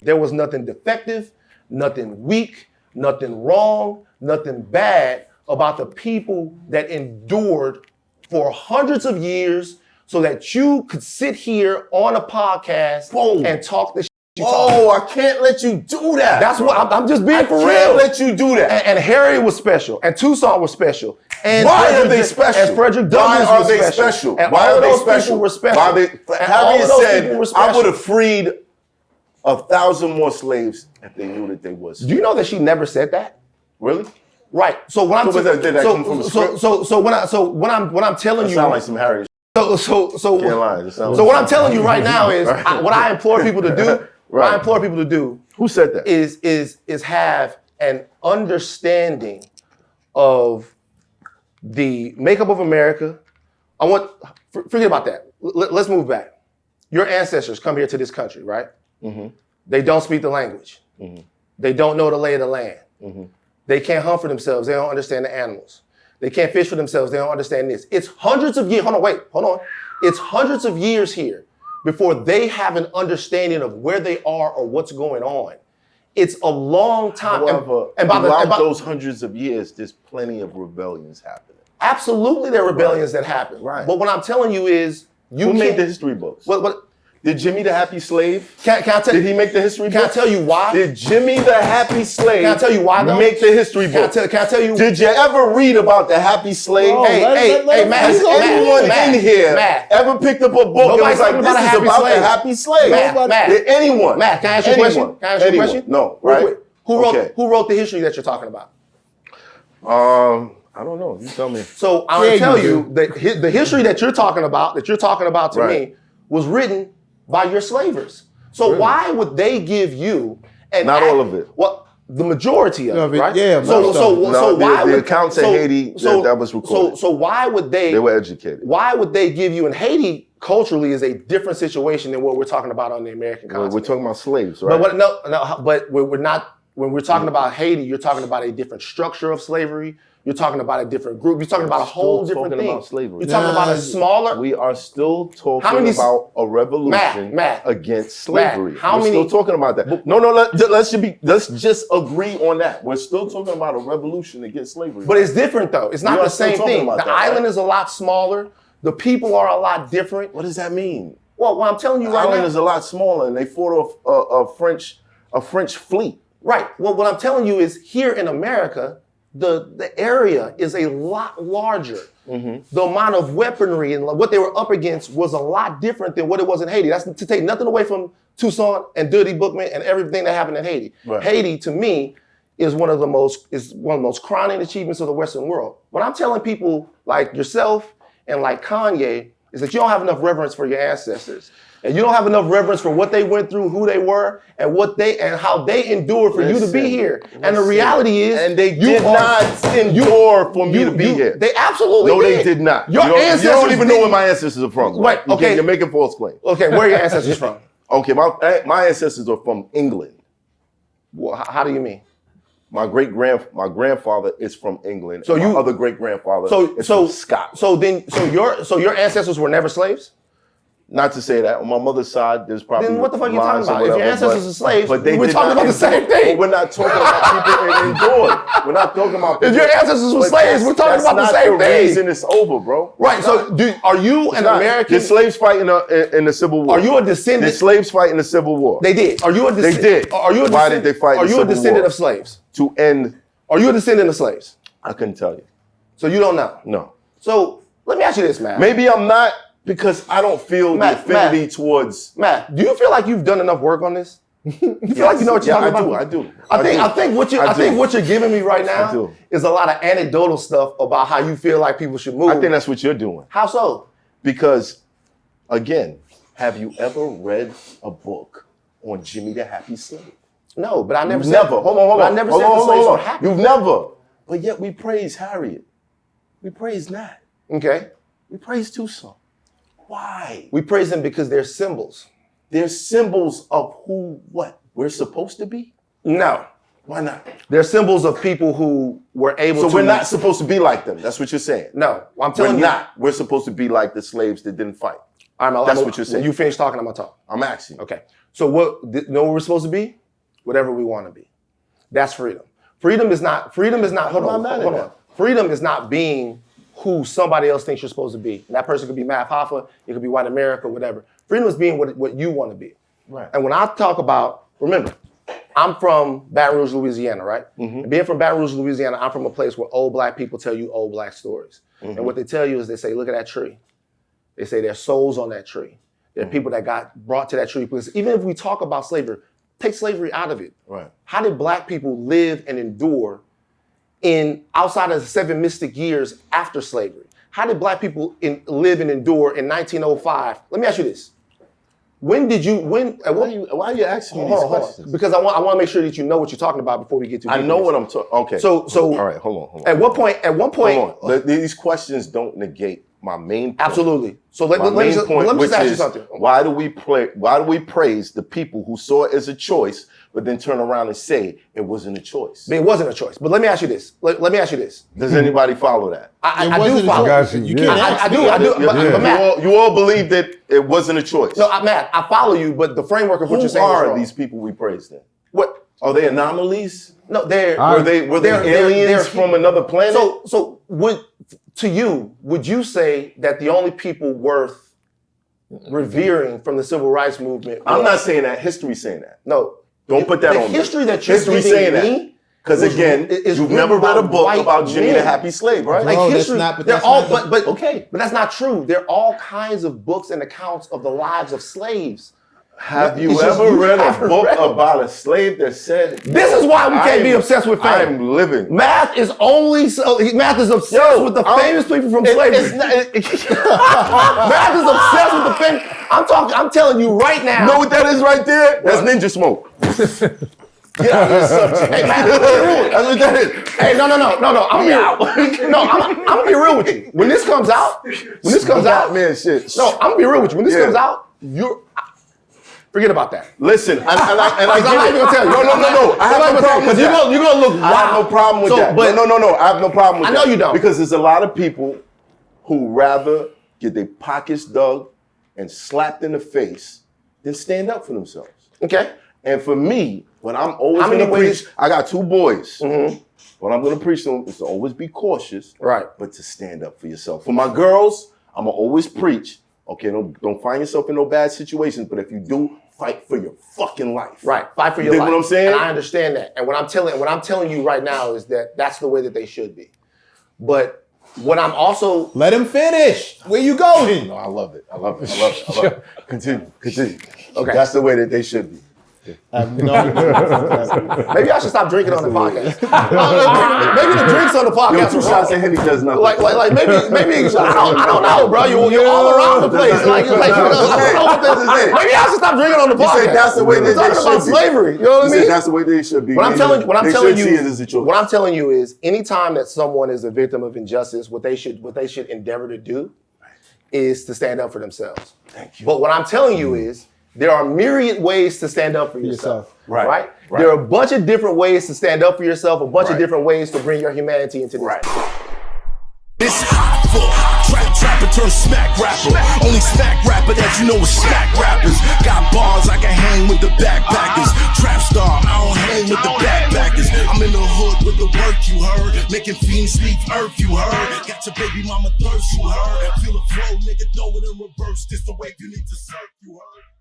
There was nothing defective, nothing weak, nothing wrong, nothing bad about the people that endured for hundreds of years so that you could sit here on a podcast and talk this shit. I can't let you do that. That's what I'm just being for real. I can't let you do that. And Harry was special, and Tucson was special. And why are they special? And Frederick Douglass why are they special? And why all are they those special? people were special. Harriet said, I would have freed 1,000 more slaves if they knew that they was. Do you know that she never said that? Really? Right. So when I'm when I'm telling you, sound like some Harriet. So what I'm telling you right now is what I implore people to do. What I implore people to do. Who said that? Is have an understanding of the makeup of America. Forget about that. Let's move back. Your ancestors come here to this country, right? Mm-hmm. They don't speak the language. Mm-hmm. They don't know the lay of the land. Mm-hmm. They can't hunt for themselves. They don't understand the animals. They can't fish for themselves. They don't understand this. It's hundreds of years. Hold on. It's hundreds of years here before they have an understanding of where they are or what's going on. It's a long time. However, throughout those hundreds of years, there's plenty of rebellions happening. Absolutely, there are rebellions that happen. Right. But what I'm telling you is, who made the history books? What? Did Jimmy the Happy Slave? Can I tell? Did he make the history books? Can I tell you why? Did Jimmy the Happy Slave? Can I tell you why? Though? Make the history books? Can I tell you? Did you ever read about the Happy Slave? Hey, Matt. Has anyone in here ever picked up a book and was like, "This is about the Happy Slave"? Matt. Did anyone? Matt, can I ask you a question? Can I ask you a question? No, right? Who wrote the history that you're talking about? I don't know. You tell me. So I'll tell you that the history that you're talking about to me was written by your slavers. So why would they give you not all of it? Well, the majority of it, right? Yeah. So why would the accounts in Haiti that was recorded? So why would they? They were educated. Why would they give you in Haiti? Culturally, is a different situation than what we're talking about on the American continent. We're talking about slaves, right? But we're not. When we're talking about Haiti, you're talking about a different structure of slavery. You're talking about a different group. You're talking about a whole different thing. About slavery. You're talking about a smaller. We are still talking about a revolution against slavery. We're still talking about that. No. Let's just agree on that. We're still talking about a revolution against slavery. But it's different though. It's not the same thing. The island is a lot smaller. The people are a lot different. What does that mean? Well, I'm telling you right now. The island is a lot smaller, and they fought off a French fleet. Right. Well, what I'm telling you is here in America, the area is a lot larger. Mm-hmm. The amount of weaponry and what they were up against was a lot different than what it was in Haiti. That's to take nothing away from Tucson and Dudley Bookman and everything that happened in Haiti. Right. Haiti, to me, is one of the most crowning achievements of the Western world. What I'm telling people like yourself and like Kanye is that you don't have enough reverence for your ancestors. And you don't have enough reverence for what they went through, who they were, and how they endured for you to be here. And the reality is, and they did not endure for me to be here. They absolutely did. No, they did not. Your ancestors you don't even know where my ancestors are from. Right? Okay, you're making false claims. Okay, where are your ancestors from? Okay, my ancestors are from England. Well, how do you mean? My grandfather is from England. So my other great grandfather is from Scotland. So your ancestors were never slaves? Not to say that. On my mother's side, there's probably. Then what the fuck are you talking about? If your ancestors are slaves, we're talking about the same thing. We're not talking about people that endured. We're not talking about people. If your ancestors were slaves, we're talking about the same thing. That's not the reason it's over, bro. Right. So are you an American? The slaves fight in the Civil War. Are you a descendant? The slaves fight in the Civil War. They did. Are you a descendant? They did. Why did they fight in the Civil War? Are you a descendant of slaves? To end. Are you a descendant of slaves? I couldn't tell you. So you don't know? No. So let me ask you this, Matt. Maybe I'm not. Because I don't feel the affinity towards... Matt, do you feel like you've done enough work on this? You feel like you know what you're talking about? I do. I think what you're giving me right now is a lot of anecdotal stuff about how you feel like people should move. I think that's what you're doing. How so? Because, again, have you ever read a book on Jimmy the Happy Slave? No, but I never said... Never. Hold on. I never said the slaves were happy. You've never. But yet we praise Harriet. We praise Nat. Okay. We praise Tucson. Why? We praise them because they're symbols. They're symbols of what we're supposed to be? No. Why not? They're symbols of people who were able to... So we're not supposed to be like them. That's what you're saying. No. I'm telling you. We're not. We're supposed to be like the slaves that didn't fight. That's what you're saying. When you finish talking, I'm gonna talk. I'm asking. Okay. So what we're supposed to be? Whatever we want to be. That's freedom. Freedom is not, hold on. Freedom is not being who somebody else thinks you're supposed to be. And that person could be Matt Hoffa, it could be white America, whatever. Freedom is being what you want to be. Right. And when I talk about, remember, I'm from Baton Rouge, Louisiana, right? And being from Baton Rouge, Louisiana, I'm from a place where old black people tell you old black stories. And what they tell you is they say, look at that tree. They say there's souls on that tree. There are people that got brought to that tree. Because even if we talk about slavery, take slavery out of it. Right. How did black people live and endure outside of the 7 mystic years after slavery? How did black people live and endure in 1905? Let me ask you this. Why are you asking me these questions? Because I want to make sure that you know what you're talking about before we get to. I know what I'm talking. Okay. So all right, hold on. At one point. Hold on. These questions don't negate my main point. Absolutely. So let me just ask you something. Why do we praise the people who saw it as a choice, but then turn around and say it wasn't a choice? It wasn't a choice. But let me ask you this. Let me ask you this. Does anybody follow that? I do follow. You can't. I do. But Matt, you all believe that it wasn't a choice. No, Matt, I follow you, but the framework of what you're saying is wrong. Who are these people we praise then? What? Are they anomalies? No, were they aliens from another planet? So would you say that the only people worth revering from the civil rights movement? I'm not saying that. History's saying that. No. Don't put that on me. History that you're saying that. Because again, you've never read a book about Jimmy the Happy Slave, right? Like history, but that's not true. There are all kinds of books and accounts of the lives of slaves. Have you ever read a book about a slave that said, this is why we can't be obsessed with fame. I'm living. Math is obsessed with the famous people from slavery. Math is obsessed with the famous. I'm telling you right now. You know what that is right there? That's ninja smoke. Get out of this subject. Hey, Matt, that's what that is. Hey, no. I'm gonna be real with you. When this comes out, man, shit. No, I'm gonna be real with you. When this comes out, forget about that. Listen, and I'm not even gonna tell you. No. I have no problem with that. You're gonna look wild. I have no problem with that. But no. I have no problem with that. I know you don't. Because there's a lot of people who rather get their pockets dug and slapped in the face than stand up for themselves. Okay. And for me, what I'm always going to preach, I got 2 boys. What I'm going to preach to them is to always be cautious, right? But to stand up for yourself. For my girls, I'm going to always preach, okay, don't find yourself in no bad situations, but if you do, fight for your fucking life. Right, fight for your life. You know what I'm saying? And I understand that. And what I'm telling you right now is that that's the way that they should be. But what I'm also... Let him finish. Where you going? No, I love it. Continue. Okay. That's the way that they should be. Maybe I should stop drinking on the podcast. Maybe the drinks on the podcast. 2 shots of Henny does nothing. Like maybe I don't know, bro. You're all around the place. I don't know what this is. Maybe I should stop drinking on the podcast. You said that's the way that they should about be. Slavery. You know what I mean? That's the way they should be. What I'm telling you is, anytime that someone is a victim of injustice, what they should endeavor to do is to stand up for themselves. Thank you. But what I'm telling you is, there are myriad ways to stand up for yourself. Right. There are a bunch of different ways to stand up for yourself, a bunch of different ways to bring your humanity into this. It's trapper turn smack rapper. Only smack rapper that you know is smack rappers. Got bars I can hang with the backpackers. Trap star, I don't hang with the backpackers. I'm in the hood with the work, you heard. Making fiends leave earth, you heard. Got your baby mama thirst, you heard. Feel the flow, nigga, throw it in reverse. This the wave you need to surf, you heard.